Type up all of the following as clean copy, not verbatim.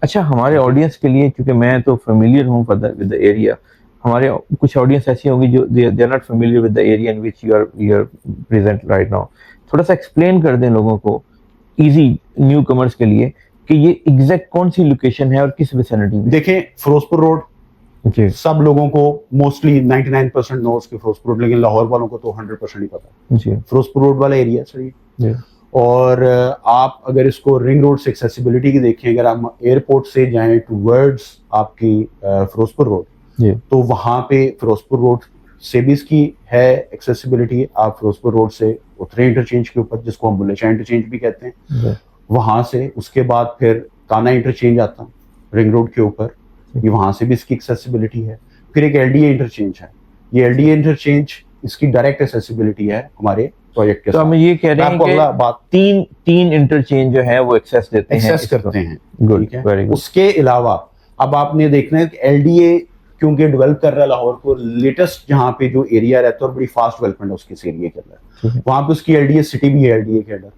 अच्छा, हमारे ऑडियंस के लिए, क्योंकि मैं तो फेमिलियर हूँ विद द एरिया, हमारे कुछ ऑडियंस ऐसी होंगी जो they are not familiar with the area in which you are present right now. थोड़ा सा एक्सप्लेन कर दें लोगों को, इजी न्यू कमर्स के लिए, कि ये एग्जैक्ट कौन सी लोकेशन है और किस विसिनिटी में। देखें, फिरोजपुर रोड जी सब लोगों को मोस्टली 99% नो उसके फिरोजपुर रोड, लेकिन लाहौर वालों को तो 100% ही पता है। जी फिरोजपुर रोड वाला एरिया सही। जी और आप अगर इसको रिंग रोड से एक्सेसिबिलिटी की देखें, अगर आप एयरपोर्ट से जाएं टूवर्ड्स आपकी फिरोजपुर रोड, जी तो वहां पे फिरोजपुर रोड से भी इसकी है एक्सेसिबिलिटी। आप फिरोजपुर रोड से उतरे इंटरचेंज के ऊपर, जिसको हम बुलेशा इंटरचेंज भी कहते हैं, जी वहां से उसके बाद फिर काना इंटरचेंज आता रिंग रोड के ऊपर, ये वहां से भी इसकी एक्सेसिबिलिटी है। फिर एक एलडीए इंटरचेंज है, ये एलडीए इंटरचेंज इसकी डायरेक्ट एक्सेसिबिलिटी है हमारे प्रोजेक्ट के तो साथ। हम ये कह रहे हैं आपको अगला बात, तीन इंटरचेंज जो है वो एक्सेस देते हैं, एक्सेस करते हैं। गुड, ठीक है, वेरी गुड। उसके अलावा अब आपने देखना है कि एलडीए क्योंकि डेवलप कर रहा है लाहौर को, लेटेस्ट जहाँ पे जो एरिया रहता है और बड़ी फास्ट डेवलपमेंट है उसके एरिया के अंदर, वहां पे उसकी एलडीए सिटी भी है एलडीए के अंदर।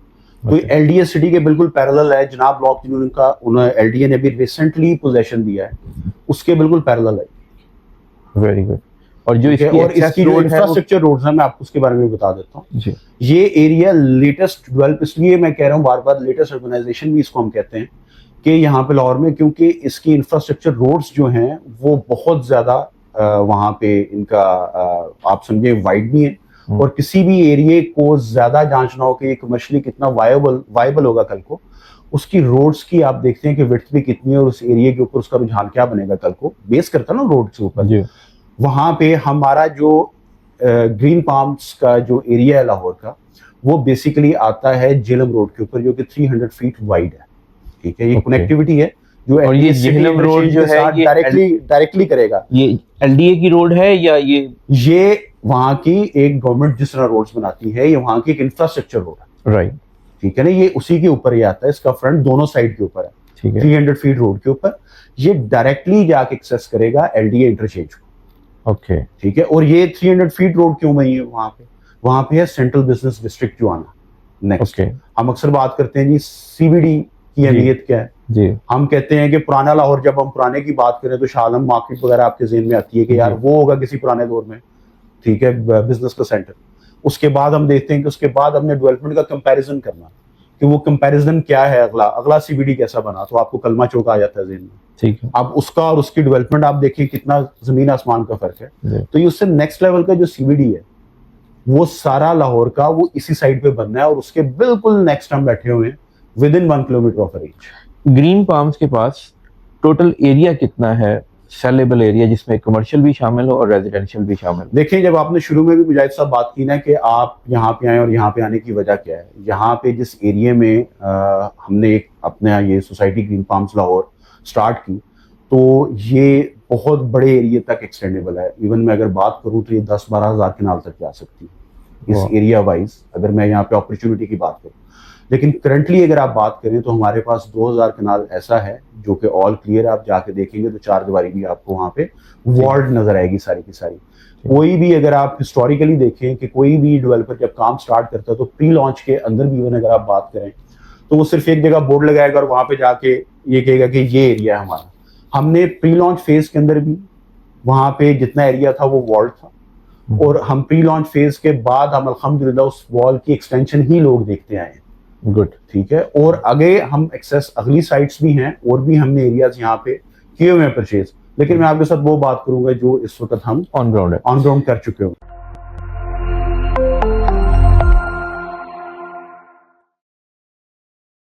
तो एलडीए सिटी के बिल्कुल पैरेलल है जनाब ब्लॉक जिन्होंने उन्होंने एलडीए ने भी रिसेंटली पोजेशन दिया है, उसके बिल्कुल पैरेलल है। Very good. और जो इसकी जो इंफ्रास्ट्रक्चर रोड्स है, मैं आपको उसके बारे में बता देता हूँ। जी ये एरिया लेटेस्ट डेवलप, इसलिए मैं कह रहा हूँ बार बार लेटेस्ट अर्बनाइजेशन भी इसको हम कहते हैं कि यहाँ पे लाहौर में, क्योंकि इसकी इंफ्रास्ट्रक्चर रोड्स जो हैं वो बहुत ज्यादा वहाँ पे इनका आप समझे वाइड भी है, और किसी भी एरिया को ज्यादा जांचना हो कि ये कमर्शियली कितना वायबल होगा कल को, उसकी रोड्स की आप देखते हैं कि विड्थ भी कितनी है और उस एरिया के ऊपर उसका रुझान क्या बनेगा कल को, बेस करता है ना रोड के ऊपर। वहां पे हमारा जो ग्रीन पाम्स का जो एरिया है लाहौर का, वो बेसिकली आता है जेलम रोड के ऊपर, जो कि 300 फीट वाइड है। ठीक है, ये कनेक्टिविटी है जो, और ये जेलम रोड जो है ये डायरेक्टली करेगा। ये एलडीए की रोड है या ये वहां की एक गवर्नमेंट जिस तरह रोड्स बनाती है, ये वहां की एक इंफ्रास्ट्रक्चर रोड है। राइट, ठीक है ना, ये उसी के ऊपर ही आता है, इसका फ्रंट दोनों साइड के ऊपर है। ठीक है, 300 फीट रोड के ऊपर ये डायरेक्टली जाके एक्सेस करेगा एलडीए इंटरचेंज को। ओके, ठीक है, और ये 300 फीट रोड क्यों नहीं है वहां पे है सेंट्रल बिजनेस डिस्ट्रिक्ट जो आना नेक्स्ट। हम अक्सर बात करते हैं जी सीबीडी की अहमियत क्या है जी। हम कहते हैं कि पुराना लाहौर, जब हम पुराने की बात करें तो शाह आलम मार्केट वगैरह आपके ज़हन में आती है कि यार वो होगा किसी पुराने दौर में, ठीक है, बिजनेस का सेंटर। उसके बाद हम देखते हैं कि उसके बाद हमने डेवलपमेंट का कंपैरिजन करना कि वो कंपैरिजन क्या है, अगला सीबीडी कैसा बना, तो आपको कलमा चौक आ जाता है ज़हन में। ठीक है, अब उसका और उसकी डेवलपमेंट आप देखें कितना जमीन आसमान का फर्क है। तो ये उससे नेक्स्ट लेवल का जो सीबीडी है वो सारा लाहौर का वो इसी साइड पे बनना है, और उसके बिल्कुल नेक्स्ट हम बैठे हुए हैं with in 1 kilometre of range. Green palms के पास टोटल एरिया कितना है, सेलेबल एरिया, जिसमें कमर्शियल भी शामिल हो और रेजिडेंशियल भी शामिल हो? देखिए, जब आपने शुरू में भी मुजाहिद साहब बात की ना कि आप यहाँ पे आए और यहाँ पे आने की वजह क्या है, यहाँ पे जिस एरिया में हमने एक अपने ये society green palms Lahore start की, तो ये बहुत बड़े एरिया तक एक्सटेंडेबल है। इवन मैं अगर बात करूँ तो ये 10-12 हज़ार कनाल तक जा सकती है इस एरिया वाइज, अगर मैं यहाँ पे अपॉर्चुनिटी की बात करूँ। लेकिन करंटली अगर आप बात करें तो हमारे पास 2000 कनाल ऐसा है जो कि ऑल क्लियर, आप जाके देखेंगे तो 4 दीवारी भी आपको वहाँ पे वार्ड नजर आएगी सारी की सारी। कोई भी अगर आप हिस्टोरिकली देखें कि कोई भी डेवलपर जब काम स्टार्ट करता है तो प्री लॉन्च के अंदर भी इवन अगर आप बात करें तो वो सिर्फ एक जगह बोर्ड लगाएगा और वहां पे जाके ये कहेगा कि ये एरिया है हमारा। हमने प्री लॉन्च फेज के अंदर भी वहां पे जितना एरिया था वो वॉल था, और हम प्री लॉन्च फेज के बाद हम अल्हम्दुलिल्लाह उस वॉल की एक्सटेंशन ही लोग देखते आए हैं। गुड, ठीक है, और आगे हम एक्सेस अगली साइट्स भी हैं और भी हमने एरियाज यहाँ पे किए हुए हैं परचेज, लेकिन मैं आपके साथ वो बात करूंगा जो इस वक्त हम ऑन ग्राउंड कर चुके हो।